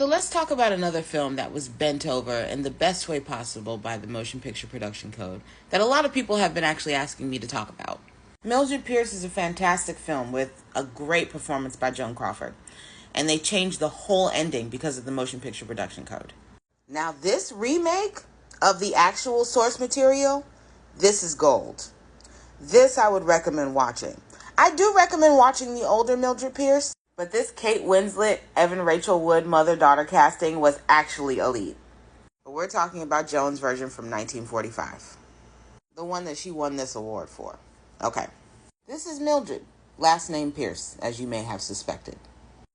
So let's talk about another film that was bent over in the best way possible by the Motion Picture Production Code that a lot of people have been actually asking me to talk about. Mildred Pierce is a fantastic film with a great performance by Joan Crawford. And they changed the whole ending because of the Motion Picture Production Code. Now this remake of the actual source material, this is gold. This I would recommend watching. I do recommend watching the older Mildred Pierce, but this Kate Winslet, Evan Rachel Wood mother-daughter casting was actually elite. But we're talking about Joan's version from 1945. The one that she won this award for. Okay. This is Mildred, last name Pierce, as you may have suspected.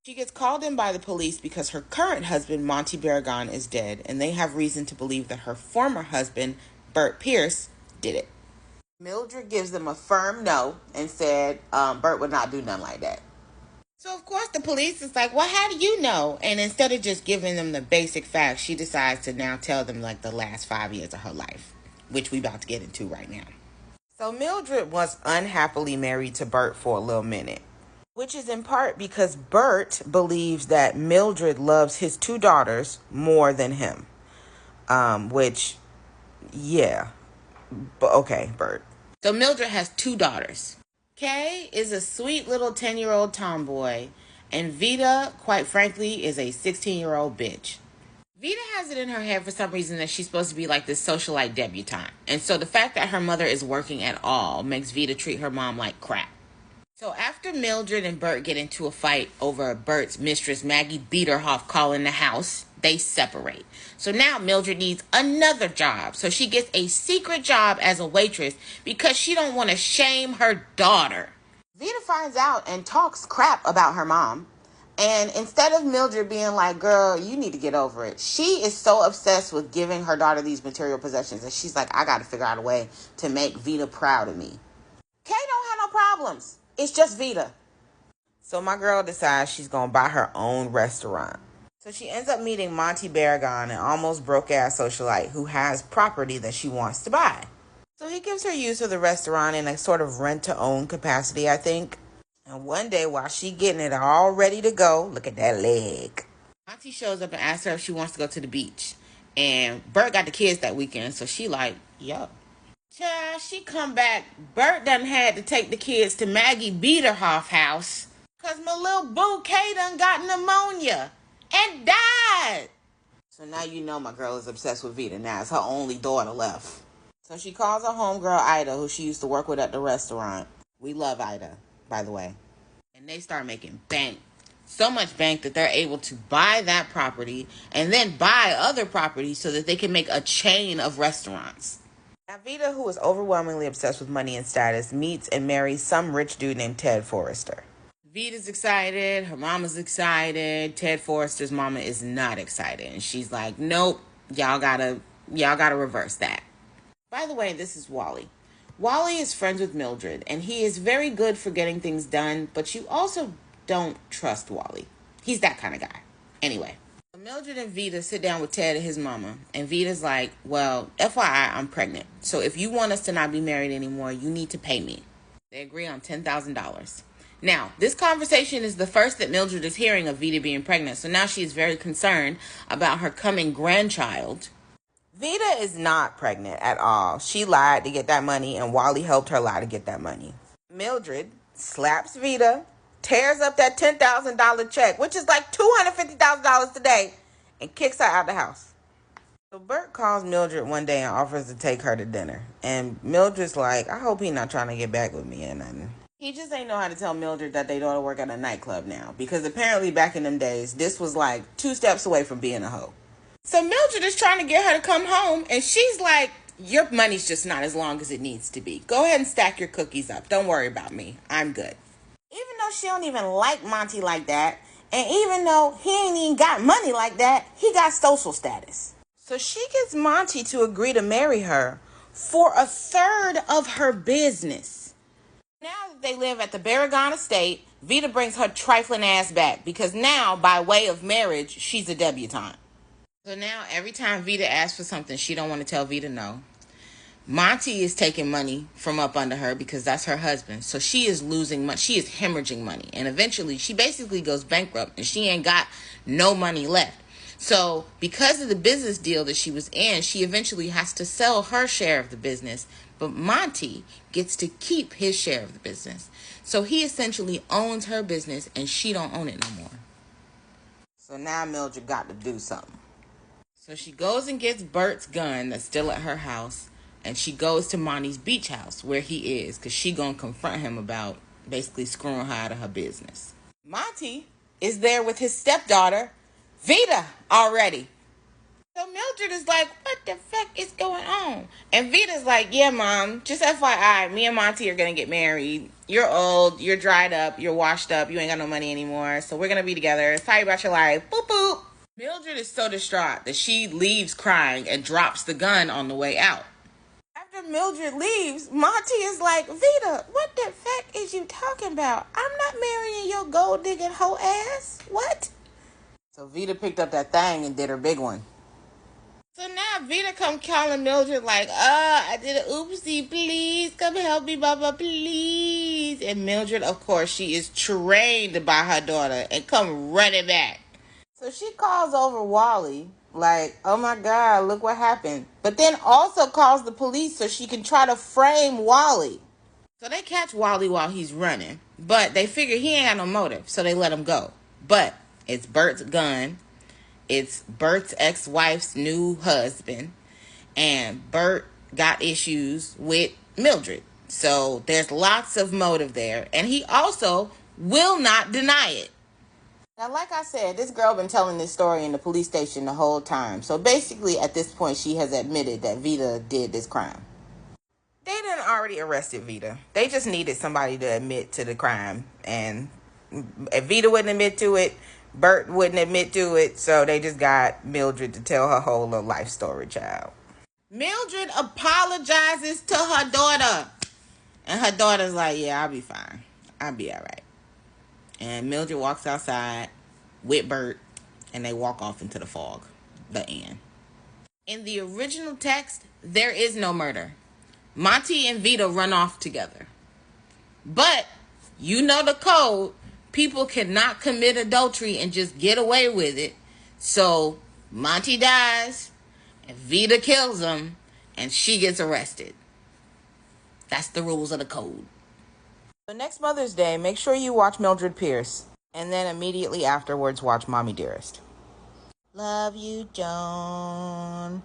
She gets called in by the police because her current husband, Monty Barragan, is dead, and they have reason to believe that her former husband, Bert Pierce, did it. Mildred gives them a firm no and said Bert would not do nothing like that. So, of course, the police is like, well, how do you know? And instead of just giving them the basic facts, she decides to now tell them, like, the last 5 years of her life, which we about to get into right now. So, Mildred was unhappily married to Bert for a little minute, which is in part because Bert believes that Mildred loves his 2 daughters more than him. Yeah. But okay, Bert. So, Mildred has 2 daughters. Kay is a sweet little 10-year-old tomboy, and Vita, quite frankly, is a 16-year-old bitch. Vita has it in her head for some reason that she's supposed to be like this socialite debutante. And so the fact that her mother is working at all makes Vita treat her mom like crap. So after Mildred and Bert get into a fight over Bert's mistress Maggie Biederhoff calling the house, they separate. So now Mildred needs another job. So she gets a secret job as a waitress because she don't want to shame her daughter. Vita finds out and talks crap about her mom. And instead of Mildred being like, girl, you need to get over it, she is so obsessed with giving her daughter these material possessions that she's like, I got to figure out a way to make Vita proud of me. Kay don't have no problems. It's just Vita. So my girl decides she's going to buy her own restaurant. So she ends up meeting Monty Barragan, an almost broke-ass socialite who has property that she wants to buy. So he gives her use of the restaurant in a sort of rent-to-own capacity, I think. And one day, while she getting it all ready to go, look at that leg. Monty shows up and asks her if she wants to go to the beach. And Bert got the kids that weekend, so she like, yo. Child, she come back. Bert done had to take the kids to Maggie Biederhoff house. Because my little boo Kay done got pneumonia and died. So now you know my girl is obsessed with Vita. Now it's her only daughter left. So she calls her homegirl Ida, who she used to work with at the restaurant. We love Ida, by the way. And they start making bank. So much bank that they're able to buy that property and then buy other properties so that they can make a chain of restaurants. Now Vita, who is overwhelmingly obsessed with money and status, meets and marries some rich dude named Ted Forrester. Vita's excited, her mama's excited, Ted Forrester's mama is not excited. And she's like, nope, y'all gotta reverse that. By the way, this is Wally. Wally is friends with Mildred, and he is very good for getting things done, but you also don't trust Wally. He's that kind of guy. Anyway, Mildred and Vita sit down with Ted and his mama, and Vita's like, well, FYI, I'm pregnant. So if you want us to not be married anymore, you need to pay me. They agree on $10,000. Now, this conversation is the first that Mildred is hearing of Vita being pregnant, so now she is very concerned about her coming grandchild. Vita is not pregnant at all. She lied to get that money, and Wally helped her lie to get that money. Mildred slaps Vita, tears up that $10,000 check, which is like $250,000 today, and kicks her out the house. So Bert calls Mildred one day and offers to take her to dinner. And Mildred's like, I hope he's not trying to get back with me or nothing. He just ain't know how to tell Mildred that they don't work at a nightclub now. Because apparently back in them days, this was like 2 steps away from being a hoe. So Mildred is trying to get her to come home, and she's like, your money's just not as long as it needs to be. Go ahead and stack your cookies up. Don't worry about me. I'm good. Even though she don't even like Monty like that, and even though he ain't even got money like that, he got social status. So she gets Monty to agree to marry her for 1/3 of her business. Now that they live at the Barragan estate, Vita brings her trifling ass back because now, by way of marriage, she's a debutante. So now every time Vita asks for something, she don't want to tell Vita no. Monty is taking money from up under her because that's her husband. So she is losing money. She is hemorrhaging money. And eventually she basically goes bankrupt and she ain't got no money left. So because of the business deal that she was in, she eventually has to sell her share of the business, but Monty gets to keep his share of the business. So he essentially owns her business and she don't own it no more. So now Mildred got to do something. So she goes and gets Bert's gun that's still at her house, and she goes to Monty's beach house where he is, because she gonna confront him about basically screwing her out of her business. Monty is there with his stepdaughter, Vita, already. So Mildred is like, what the fuck is going on? And Vita's like, yeah, Mom, just FYI, me and Monty are going to get married. You're old, you're dried up, you're washed up, you ain't got no money anymore, so we're going to be together. Sorry about your life. Boop, boop. Mildred is so distraught that she leaves crying and drops the gun on the way out. After Mildred leaves, Monty is like, Vita, what the fuck is you talking about? I'm not marrying your gold-digging hoe ass. What? So Vita picked up that thing and did her big one. So now Vita come calling Mildred like, I did a oopsie, please come help me, Baba, please. And Mildred, of course, she is trained by her daughter and come running back. So she calls over Wally like, oh my God, look what happened. But then also calls the police so she can try to frame Wally. So they catch Wally while he's running, but they figure he ain't got no motive, so they let him go. But it's Bert's gun. It's Bert's ex-wife's new husband. And Bert got issues with Mildred. So there's lots of motive there. And he also will not deny it. Now, like I said, this girl been telling this story in the police station the whole time. So basically, at this point, she has admitted that Vita did this crime. They done already arrested Vita. They just needed somebody to admit to the crime. And if Vita wouldn't admit to it, Bert wouldn't admit to it, so they just got Mildred to tell her whole little life story, child. Mildred apologizes to her daughter. And her daughter's like, yeah, I'll be fine. I'll be all right. And Mildred walks outside with Bert, and they walk off into the fog. The end. In the original text, there is no murder. Monty and Vita run off together. But, you know the code. People cannot commit adultery and just get away with it. So Monty dies, and Vita kills him, and she gets arrested. That's the rules of the code. So next Mother's Day, make sure you watch Mildred Pierce. And then immediately afterwards, watch Mommy Dearest. Love you, Joan.